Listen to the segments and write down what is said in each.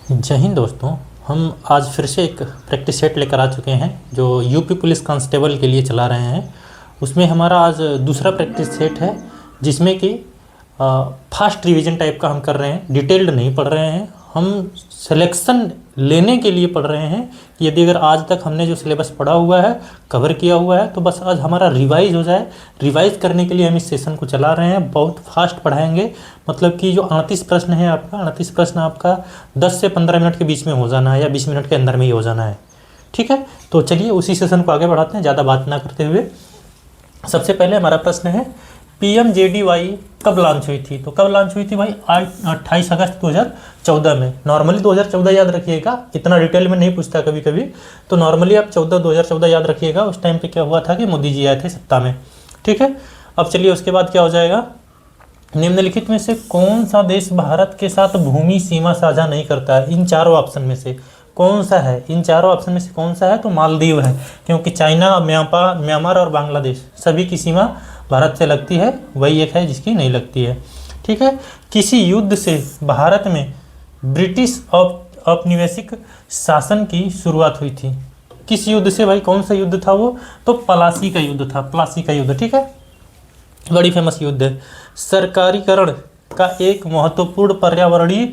जय हिंद दोस्तों। हम आज फिर से एक प्रैक्टिस सेट लेकर आ चुके हैं जो यूपी पुलिस कांस्टेबल के लिए चला रहे हैं। उसमें हमारा आज दूसरा प्रैक्टिस सेट है जिसमें कि फास्ट रिवीजन टाइप का हम कर रहे हैं। डिटेल्ड नहीं पढ़ रहे हैं, हम सिलेक्शन लेने के लिए पढ़ रहे हैं कि यदि अगर आज तक हमने जो सिलेबस पढ़ा हुआ है, कवर किया हुआ है, तो बस आज हमारा रिवाइज हो जाए। रिवाइज करने के लिए हम इस सेशन को चला रहे हैं। बहुत फास्ट पढ़ाएंगे, मतलब कि जो 38 प्रश्न है आपका, 38 प्रश्न आपका 10 से 15 मिनट के बीच में हो जाना है या 20 मिनट के अंदर में ही हो जाना है। ठीक है, तो चलिए उसी सेशन को आगे बढ़ाते हैं ज़्यादा बात ना करते हुए। सबसे पहले हमारा प्रश्न है PMJDY कब लॉन्च हुई थी? तो कब लॉन्च हुई थी भाई? 28 अगस्त 2014 में। नॉर्मली 2014 याद रखिएगा, इतना डिटेल में नहीं पूछता कभी कभी, तो नॉर्मली आप 2014 याद रखिएगा। उस टाइम पे क्या हुआ था कि मोदी जी आए थे सत्ता में। ठीक है, अब चलिए उसके बाद क्या हो जाएगा। निम्नलिखित में से कौन सा देश भारत के साथ भूमि सीमा साझा नहीं करता है? इन चारों ऑप्शन में से कौन सा है? इन चारों ऑप्शन में से कौन सा है? तो मालदीव है, क्योंकि चाइना, म्यांमार और बांग्लादेश सभी की सीमा भारत से लगती है, वही एक है जिसकी नहीं लगती है। ठीक है, किसी युद्ध से भारत में ब्रिटिश औपनिवेशिक शासन की शुरुआत हुई थी? किस युद्ध से भाई? कौन सा युद्ध था वो? तो प्लासी का युद्ध था, प्लासी का युद्ध। ठीक है, बड़ी फेमस युद्ध है। सरकारीकरण का एक महत्वपूर्ण पर्यावरणीय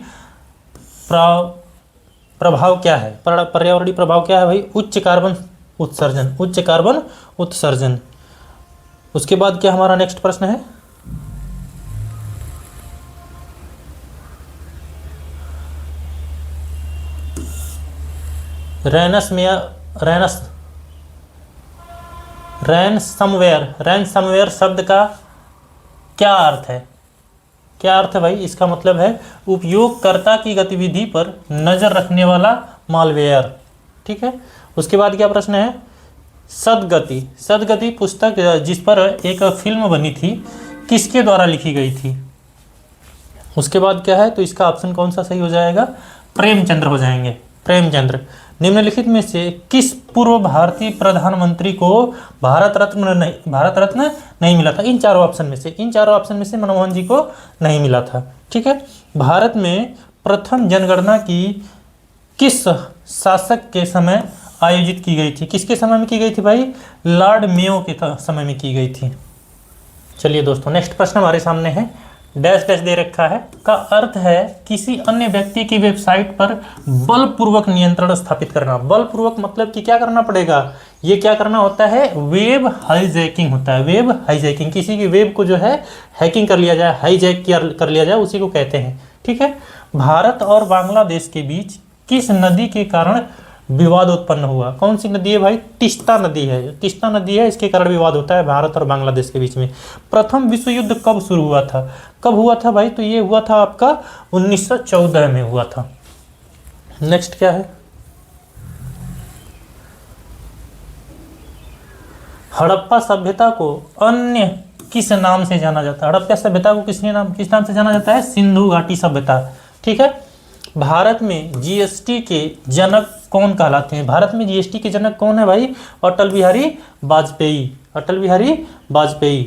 प्रभाव क्या है? पर्यावरणीय प्रभाव क्या है भाई? उच्च कार्बन उत्सर्जन, उच्च कार्बन उत्सर्जन। उसके बाद क्या हमारा नेक्स्ट प्रश्न है? रैनसमवेयर शब्द का क्या अर्थ है? क्या अर्थ है भाई? इसका मतलब है उपयोगकर्ता की गतिविधि पर नजर रखने वाला मालवेयर। ठीक है, उसके बाद क्या प्रश्न है? सदगति पुस्तक जिस पर एक फिल्म बनी थी, किसके द्वारा लिखी गई थी? उसके बाद क्या है? तो इसका ऑप्शन कौन सा सही हो जाएगा? प्रेमचंद्र हो जाएंगे, प्रेमचंद्र। निम्नलिखित में से किस पूर्व भारतीय प्रधानमंत्री को भारत रत्न नहीं मिला था? इन चारों ऑप्शन में से मनमोहन जी को नहीं मिला था। ठीक है, भारत में प्रथम जनगणना की किस शासक के समय आयोजित की गई थी? किसके समय में की गई थी भाई? लॉर्ड मेयो के समय में की गई थी। चलिए दोस्तों, नेक्स्ट प्रश्न हमारे सामने है। डैश डैश दे रखा है का अर्थ है किसी अन्य व्यक्ति की वेबसाइट पर बलपूर्वक नियंत्रण स्थापित करना। बलपूर्वक मतलब कि क्या करना पड़ेगा? ये क्या करना होता है? वेब हाईजैकिंग होता है। वेब हाईजैकिंग, किसी की वेब को जो है हैकिंग कर लिया जाए, हाईजैक कर लिया जाए, उसी को कहते हैं। ठीक है, भारत और बांग्लादेश के बीच किस नदी के कारण विवाद उत्पन्न हुआ? कौन सी नदी है भाई? तिस्ता नदी है। तिस्ता नदी है, इसके कारण विवाद होता है भारत और बांग्लादेश के बीच में। प्रथम विश्व युद्ध कब शुरू हुआ था? कब हुआ था भाई? तो ये हुआ था आपका 1914 में हुआ था। नेक्स्ट क्या है? हड़प्पा सभ्यता को अन्य किस नाम से जाना जाता है? हड़प्पा सभ्यता को किस नाम से जाना जाता है? सिंधु घाटी सभ्यता। ठीक है, भारत में जीएसटी के जनक कौन कहलाते हैं? भारत में जीएसटी के जनक कौन है भाई? अटल बिहारी वाजपेयी। अटल बिहारी वाजपेयी।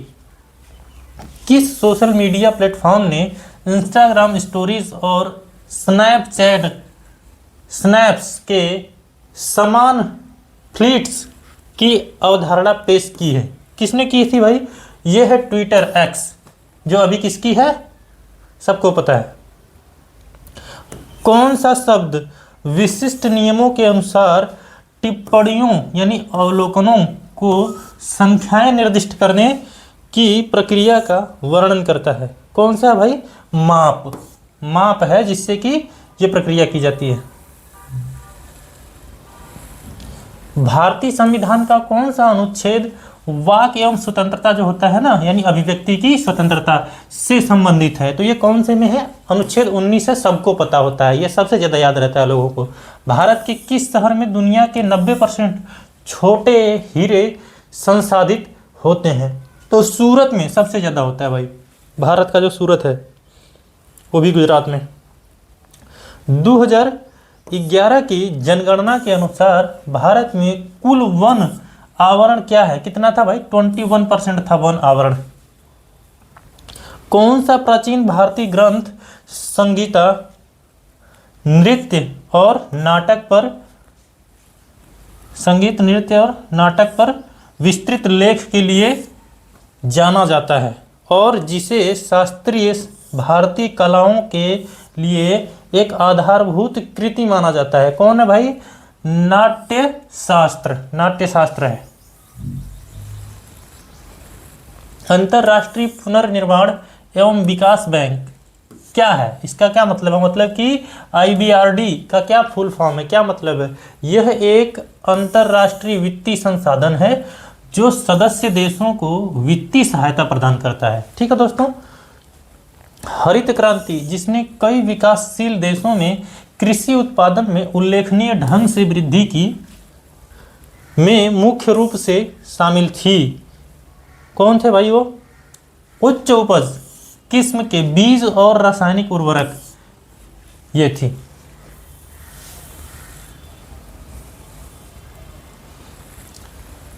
किस सोशल मीडिया प्लेटफॉर्म ने इंस्टाग्राम स्टोरीज और स्नैप्स के समान फ्लीट्स की अवधारणा पेश की है? किसने की थी भाई? ये है ट्विटर एक्स, जो अभी किसकी है सबको पता है। कौन सा शब्द विशिष्ट नियमों के अनुसार टिप्पणियों यानी अवलोकनों को संख्याएं निर्दिष्ट करने की प्रक्रिया का वर्णन करता है? कौन सा भाई? माप है जिससे कि ये प्रक्रिया की जाती है। भारतीय संविधान का कौन सा अनुच्छेद वाक एवं स्वतंत्रता जो होता है ना, यानी अभिव्यक्ति की स्वतंत्रता से संबंधित है? तो ये कौन से में है? अनुच्छेद 19 है, सबको पता होता है, ये सबसे ज्यादा याद रहता है लोगों को। भारत के किस शहर में दुनिया के 90% छोटे हीरे संसाधित होते हैं? तो सूरत में सबसे ज्यादा होता है भाई। भारत का जो सूरत है वो भी गुजरात में। 2011 की जनगणना के अनुसार भारत में कुल वन आवरण क्या है? कितना था भाई? 21% था वन आवरण। कौन सा प्राचीन भारतीय ग्रंथ संगीता नृत्य और नाटक पर, संगीत नृत्य और नाटक पर विस्तृत लेख के लिए जाना जाता है और जिसे शास्त्रीय भारतीय कलाओं के लिए एक आधारभूत कृति माना जाता है। कौन है भाई? नाट्य शास्त्र, नाट्य शास्त्र है। अंतरराष्ट्रीय पुनर्निर्माण एवं विकास बैंक क्या है? इसका क्या मतलब है? मतलब कि IBRD का क्या फुल फॉर्म है, क्या मतलब है? यह एक अंतरराष्ट्रीय वित्तीय संसाधन है जो सदस्य देशों को वित्तीय सहायता प्रदान करता है। ठीक है दोस्तों। हरित क्रांति, जिसने कई विकासशील देशों में कृषि उत्पादन में उल्लेखनीय ढंग से वृद्धि की, में मुख्य रूप से शामिल थी। कौन थे भाई वो? उच्च उपज किस्म के बीज और रासायनिक उर्वरक, ये थी।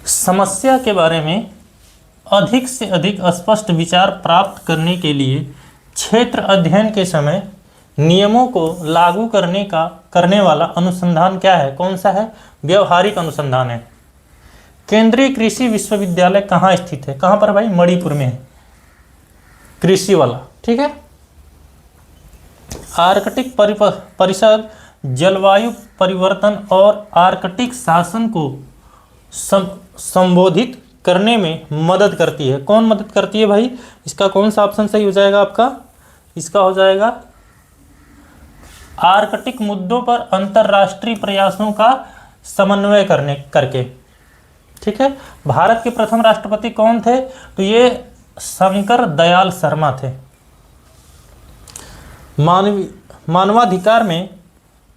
समस्या के बारे में अधिक से अधिक स्पष्ट विचार प्राप्त करने के लिए क्षेत्र अध्ययन के समय नियमों को लागू करने वाला अनुसंधान क्या है? कौन सा है? व्यवहारिक अनुसंधान है। केंद्रीय कृषि विश्वविद्यालय कहाँ स्थित है? कहाँ पर भाई? मणिपुर में है, कृषि वाला। ठीक है। आर्कटिक परिषद जलवायु परिवर्तन और आर्कटिक शासन को संबोधित करने में मदद करती है। कौन मदद करती है भाई? इसका कौन सा ऑप्शन सही हो जाएगा आपका? इसका हो जाएगा आर्कटिक मुद्दों पर अंतरराष्ट्रीय प्रयासों का समन्वय करके। ठीक है। भारत के प्रथम राष्ट्रपति कौन थे? तो ये शंकर दयाल शर्मा थे। मानवाधिकार में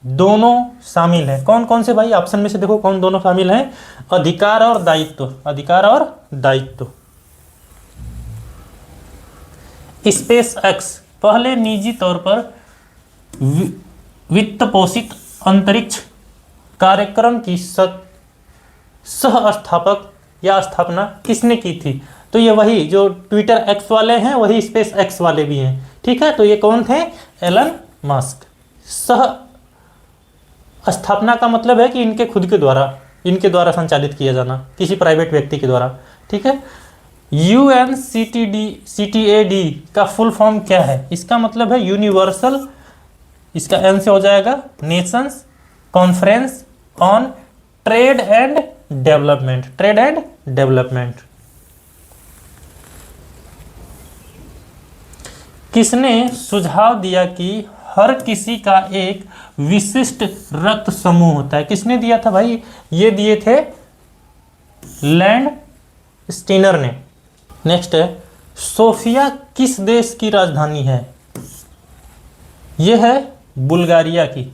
दोनों शामिल हैं। कौन कौन से भाई? ऑप्शन में से देखो कौन दोनों शामिल हैं? अधिकार और दायित्व, अधिकार और दायित्व। स्पेस एक्स पहले निजी तौर पर वित्त पोषित अंतरिक्ष कार्यक्रम की सह स्थापक या स्थापना किसने की थी? तो ये वही जो ट्विटर एक्स वाले हैं, वही स्पेस एक्स वाले भी हैं। ठीक है। तो ये कौन थे? Elon Musk. सह स्थापना का मतलब है कि इनके खुद के द्वारा, इनके द्वारा संचालित किया जाना, किसी प्राइवेट व्यक्ति के द्वारा। ठीक है। UNCTAD का फुल फॉर्म क्या है? इसका मतलब है यूनिवर्सल, इसका एन से हो जाएगा Nations conference on trade and development, trade and development. किसने सुझाव दिया कि हर किसी का एक विशिष्ट रक्त समूह होता है? किसने दिया था भाई? ये दिए थे लैंड स्टीनर ने। नेक्स्ट है, सोफिया किस देश की राजधानी है? यह है बुल्गारिया की।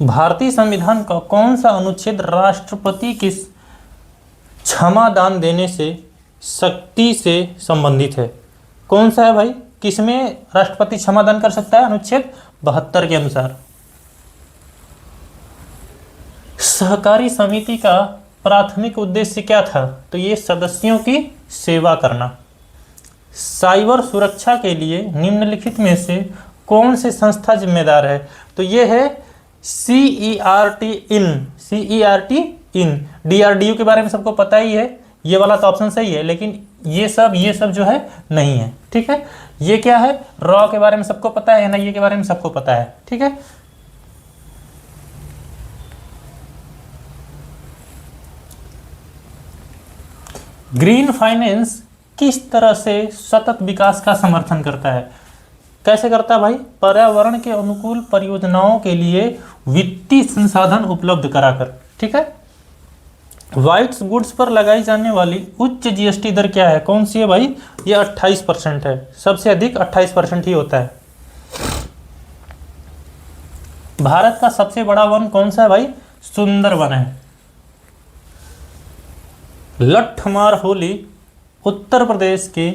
भारतीय संविधान का कौन सा अनुच्छेद राष्ट्रपति के क्षमा दान देने से शक्ति से संबंधित है? कौन सा है भाई? किसमें राष्ट्रपति क्षमा दान कर सकता है? अनुच्छेद 72 के अनुसार। सहकारी समिति का प्राथमिक उद्देश्य क्या था? तो ये सदस्यों की सेवा करना। साइबर सुरक्षा के लिए निम्नलिखित में से कौन सी संस्था जिम्मेदार है? तो ये है CERT इन। DRDO के बारे में सबको पता ही है, ये वाला तो ऑप्शन सही है, लेकिन ये सब जो है नहीं है। ठीक है। ये क्या है? रॉ के बारे में सबको पता है, NIA के बारे में सबको पता है। ठीक है। ग्रीन फाइनेंस किस तरह से सतत विकास का समर्थन करता है? कैसे करता है भाई? पर्यावरण के अनुकूल परियोजनाओं के लिए वित्तीय संसाधन उपलब्ध कराकर। ठीक है। व्हाइट्स गुड्स पर लगाई जाने वाली उच्च GST दर क्या है? कौन सी है भाई? ये 28% है। सबसे अधिक 28% ही होता है। भारत का सबसे बड़ा वन कौन सा है भाई? सुंदरवन है। लट्ठमार होली उत्तर प्रदेश के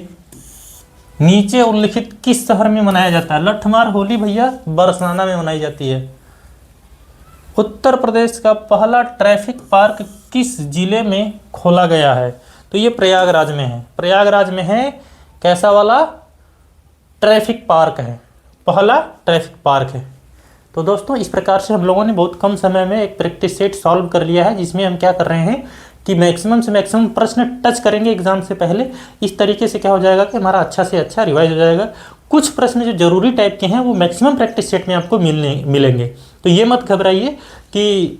नीचे उल्लिखित किस शहर में मनाया जाता है? लट्ठमार होली भैया बरसाना में मनाई जाती है। उत्तर प्रदेश का पहला ट्रैफिक पार्क किस जिले में खोला गया है? तो ये प्रयागराज में है। प्रयागराज में है। कैसा वाला? ट्रैफिक पार्क है, पहला ट्रैफिक पार्क है। तो दोस्तों इस प्रकार से हम लोगों ने बहुत कम समय में एक प्रैक्टिस सेट सॉल्व कर लिया है, जिसमें हम क्या कर रहे हैं कि मैक्सिमम से मैक्सिमम प्रश्न टच करेंगे एग्जाम से पहले। इस तरीके से क्या हो जाएगा कि हमारा अच्छा से अच्छा रिवाइज हो जाएगा। कुछ प्रश्न जो जरूरी टाइप के हैं वो मैक्सिमम प्रैक्टिस सेट में आपको मिलेंगे। तो ये मत घबराइए कि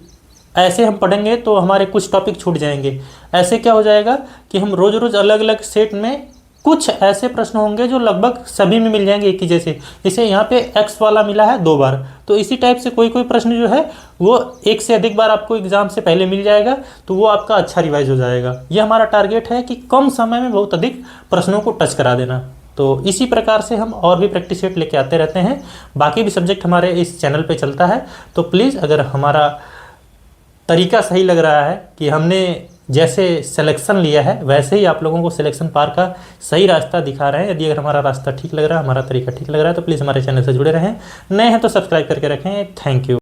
ऐसे हम पढ़ेंगे तो हमारे कुछ टॉपिक छूट जाएंगे। ऐसे क्या हो जाएगा कि हम रोज़ रोज़ अलग अलग सेट में कुछ ऐसे प्रश्न होंगे जो लगभग सभी में मिल जाएंगे एक ही जैसे यहाँ पे x वाला मिला है 2 बार, तो इसी टाइप से कोई कोई प्रश्न जो है वो एक से अधिक बार आपको एग्जाम से पहले मिल जाएगा, तो वो आपका अच्छा रिवाइज हो जाएगा। ये हमारा टारगेट है कि कम समय में बहुत अधिक प्रश्नों को टच करा देना। तो इसी प्रकार से हम और भी प्रैक्टिस सेट लेके आते रहते हैं। बाकी भी सब्जेक्ट हमारे इस चैनल पे चलता है। तो प्लीज़ अगर हमारा तरीका सही लग रहा है कि हमने जैसे सिलेक्शन लिया है वैसे ही आप लोगों को सिलेक्शन पार का सही रास्ता दिखा रहे हैं, यदि अगर हमारा रास्ता ठीक लग रहा है, हमारा तरीका ठीक लग रहा है, तो प्लीज़ हमारे चैनल से जुड़े रहें। नए हैं तो सब्सक्राइब करके रखें। Thank you.